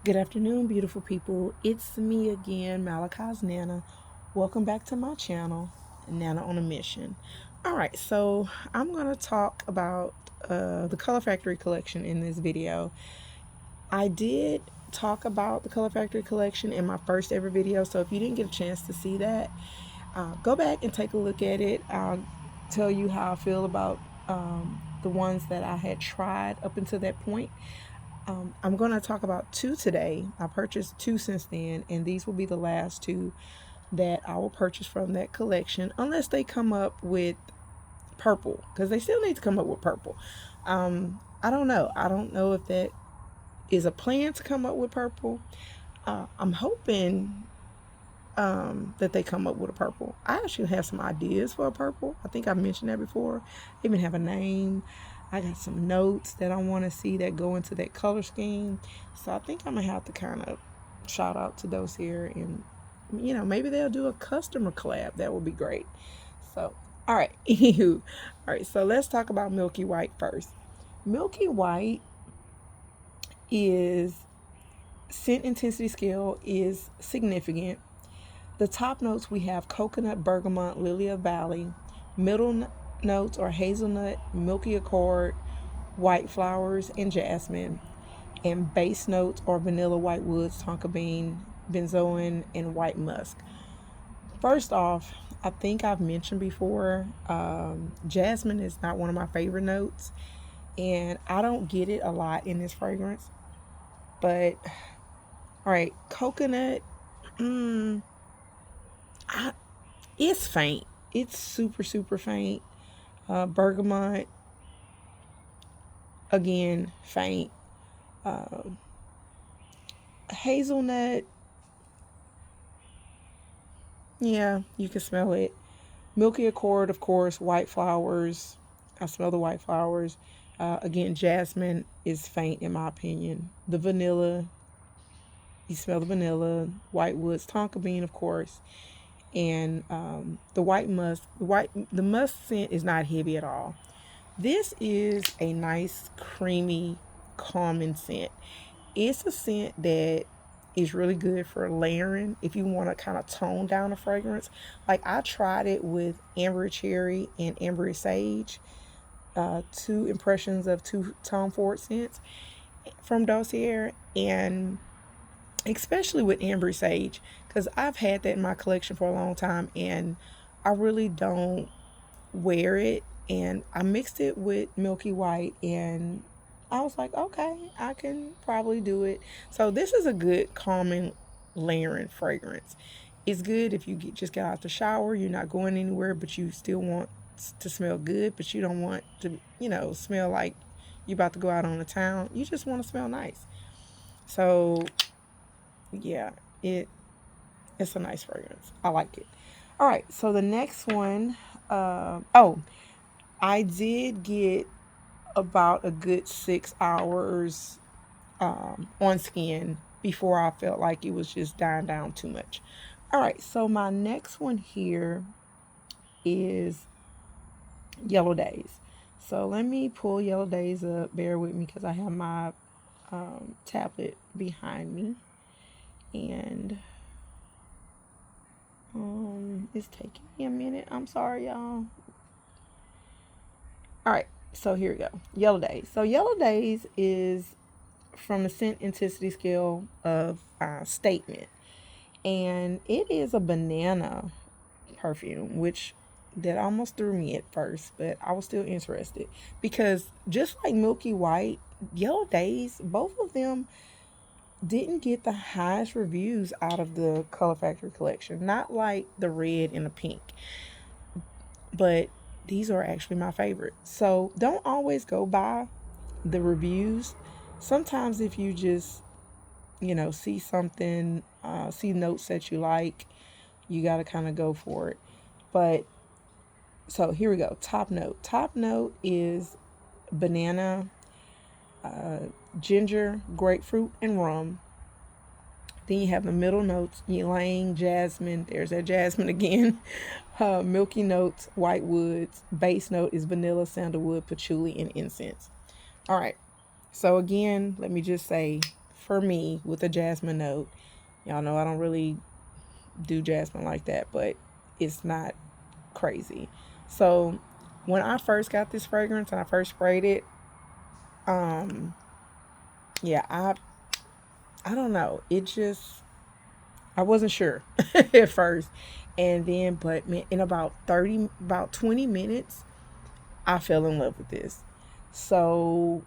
Good afternoon, beautiful people. It's me again, Malachi's Nana. Welcome back to my channel, Nana on a Mission. All right, so I'm going to talk about the Color Factory collection in this video. I did talk about the Color Factory collection in my first ever video, so if you didn't get a chance to see that, go back and take a look at it. I'll tell you how I feel about the ones that I had tried up until that point. I'm going to talk about two today. I purchased two since then, and these will be the last two that I will purchase from that collection, unless they come up with purple, because they still need to come up with purple. I don't know. I don't know if that is a plan to come up with purple. I'm hoping that they come up with a purple. I actually have some ideas for a purple. I think I mentioned that before. I even have a name. I got some notes that I want to see that go into that color scheme. So I think I'm going to have to kind of shout out to Dossier and, maybe they'll do a customer collab. That would be great. So, all right. Anywho, all right. So let's talk about Milky White first. Milky White is scent intensity scale is significant. The top notes we have coconut, bergamot, lily of valley. Middle notes are hazelnut, milky accord, white flowers, and jasmine. And base notes are vanilla, white woods, tonka bean, benzoin, and white musk. First off, I think I've mentioned before, jasmine is not one of my favorite notes, and I don't get it a lot in this fragrance. But all right, coconut, it's faint. It's super, super faint. Bergamot, again, faint. Hazelnut, yeah, you can smell it. Milky accord, of course, white flowers. I smell the white flowers. Again, jasmine is faint in my opinion. The vanilla, you smell the vanilla. White woods, tonka bean, of course. And the white musk, the musk scent is not heavy at all. This is a nice, creamy, calming scent. It's a scent that is really good for layering if you want to kind of tone down a fragrance. Like I tried it with amber cherry and amber sage, two impressions of two Tom Ford scents from Dossier, and especially with amber sage, because I've had that in my collection for a long time and I really don't wear it. And I mixed it with Milky White and I was like, okay, I can probably do it. So this is a good calming layering fragrance. It's good if you just get out the shower, you're not going anywhere, but you still want to smell good, but you don't want to, smell like you're about to go out on the town. You just want to smell nice. So yeah, it's a nice fragrance. I like it. All right, so the next one, I did get about a good 6 hours on skin before I felt like it was just dying down too much. All right, so my next one here is Yellow Daze. So let me pull Yellow Daze up. Bear with me because I have my tablet behind me. And it's taking me a minute. I'm sorry, y'all. All right, so here we go. Yellow Daze. So Yellow Daze is from the scent intensity scale of statement, and it is a banana perfume, which that almost threw me at first, but I was still interested because just like Milky White, Yellow Daze, both of them didn't get the highest reviews out of the Color Factory collection. Not like the red and the pink, but these are actually my favorite. So don't always go by the reviews. Sometimes if you just, see something, see notes that you like, you got to kind of go for it. But so here we go. Top note. Top note is banana, ginger, grapefruit, and rum. Then you have the middle notes, ylang, jasmine. There's that jasmine again. Milky notes, white woods. Base note is vanilla, sandalwood, patchouli, and incense. All right. So again, let me just say for me with a jasmine note. Y'all know I don't really do jasmine like that, but it's not crazy. So when I first got this fragrance and I first sprayed it, um, yeah, I don't know. It just I wasn't sure at first, and then but man, in about 20 minutes, I fell in love with this. So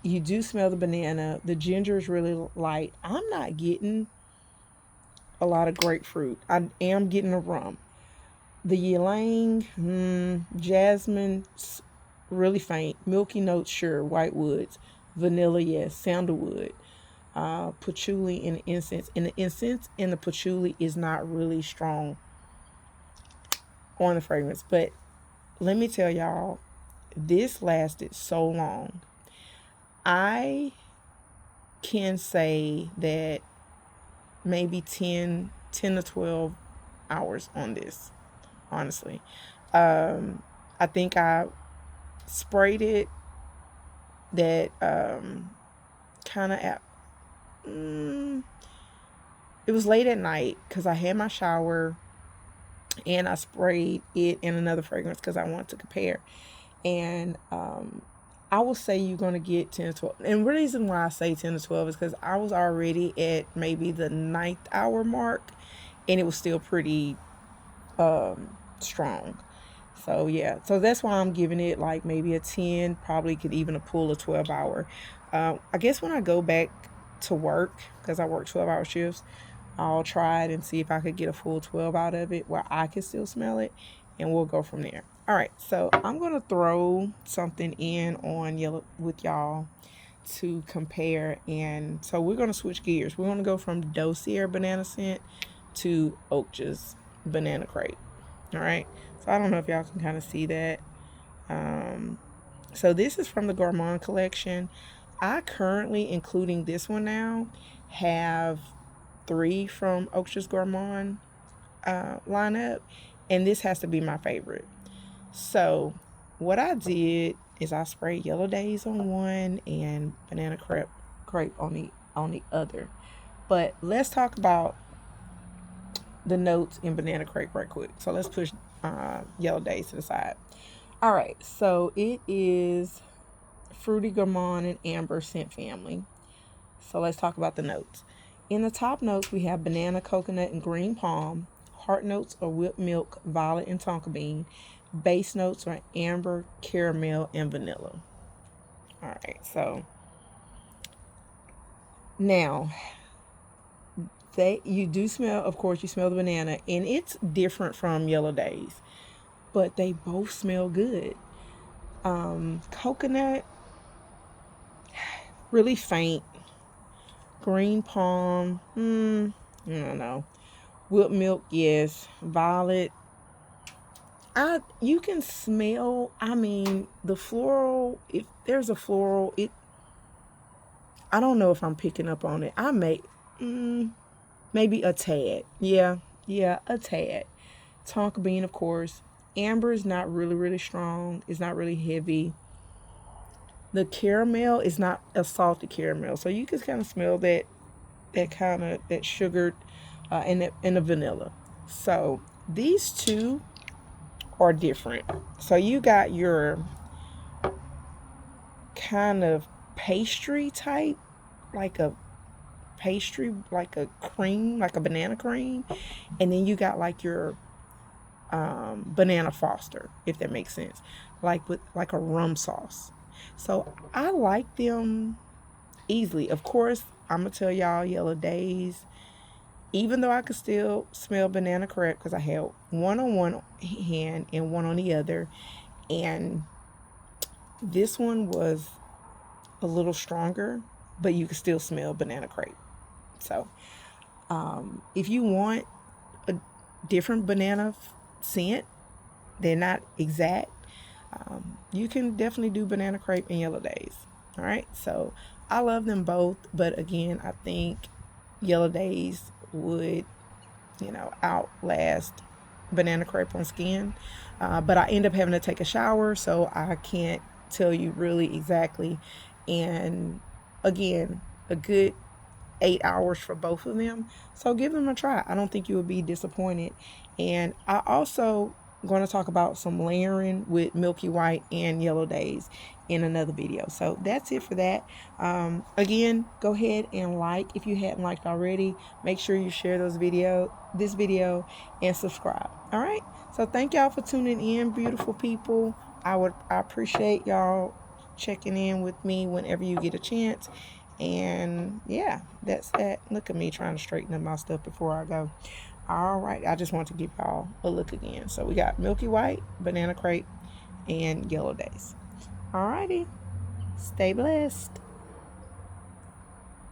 you do smell the banana. The ginger is really light. I'm not getting a lot of grapefruit. I am getting a rum. The ylang, jasmine, really faint. Milky notes, sure. White woods, vanilla, yes. Sandalwood, patchouli, and incense. And the incense and the patchouli is not really strong on the fragrance. But let me tell y'all, this lasted so long. I can say that maybe 10 to 12 hours on this, honestly. I think I sprayed it that kind of at it was late at night because I had my shower and I sprayed it in another fragrance because I wanted to compare. And I will say you're going to get 10 to 12. And the reason why I say 10 to 12 is because I was already at maybe the ninth hour mark and it was still pretty strong. So yeah, so that's why I'm giving it like maybe a 10, probably could even pull a 12 hour. I guess when I go back to work, because I work 12-hour shifts, I'll try it and see if I could get a full 12 out of it where I can still smell it, and we'll go from there. All right, so I'm going to throw something in on yellow with y'all to compare. And so we're going to switch gears. We're going to go from Dossier banana scent to Oakcha's banana crepe. All right, so I don't know if y'all can kind of see that. So this is from the Gourmand collection. I currently, including this one now, have 3 from Oakcha's Gourmand lineup, and this has to be my favorite. So what I did is I sprayed Yellow Daze on one and banana crepe on the other. But let's talk about the notes in banana crepe right quick. So let's push Yellow Daze to the side. All right, so it is fruity gourmand and amber scent family. So let's talk about the notes. In the top notes, we have banana, coconut, and green palm. Heart notes are whipped milk, violet, and tonka bean. Base notes are amber, caramel, and vanilla. All right, so now you do smell, of course, you smell the banana, and it's different from Yellow Daze, but they both smell good. Coconut, really faint. Green palm, I don't know. Whipped milk, yes. Violet, you can smell. I mean, the floral. If there's a floral, I don't know if I'm picking up on it. I may, maybe a tad. Yeah, a tad. Tonka bean, of course. Amber is not really strong. It's not really heavy. The caramel is not a salty caramel, so you can kind of smell that kind of that sugared and the vanilla. So these two are different. So you got your kind of pastry type, like a pastry, like a cream, like a banana cream, and then you got like your banana foster, if that makes sense, like with like a rum sauce. So I like them easily. Of course, I'm gonna tell y'all Yellow Daze, even though I could still smell banana crepe because I had one on one hand and one on the other, and this one was a little stronger, but you could still smell banana crepe. So if you want a different banana scent, they're not exact, you can definitely do banana crepe and Yellow Daze. All right, so I love them both, but again, I think Yellow Daze would, outlast banana crepe on skin. But I end up having to take a shower, so I can't tell you really exactly. And again, a good 8 hours for both of them. So give them a try. I don't think you will be disappointed. And I also going to talk about some layering with Milky White and Yellow Daze in another video. So that's it for that. Again, go ahead and like if you hadn't liked already. Make sure you share this video, and subscribe. All right. So thank y'all for tuning in, beautiful people. I appreciate y'all checking in with me whenever you get a chance. And yeah, that's that. Look at me trying to straighten up my stuff before I go. All right, I just want to give y'all a look again. So we got Milky White, Banana Crepe, and Yellow Daze. All righty, stay blessed.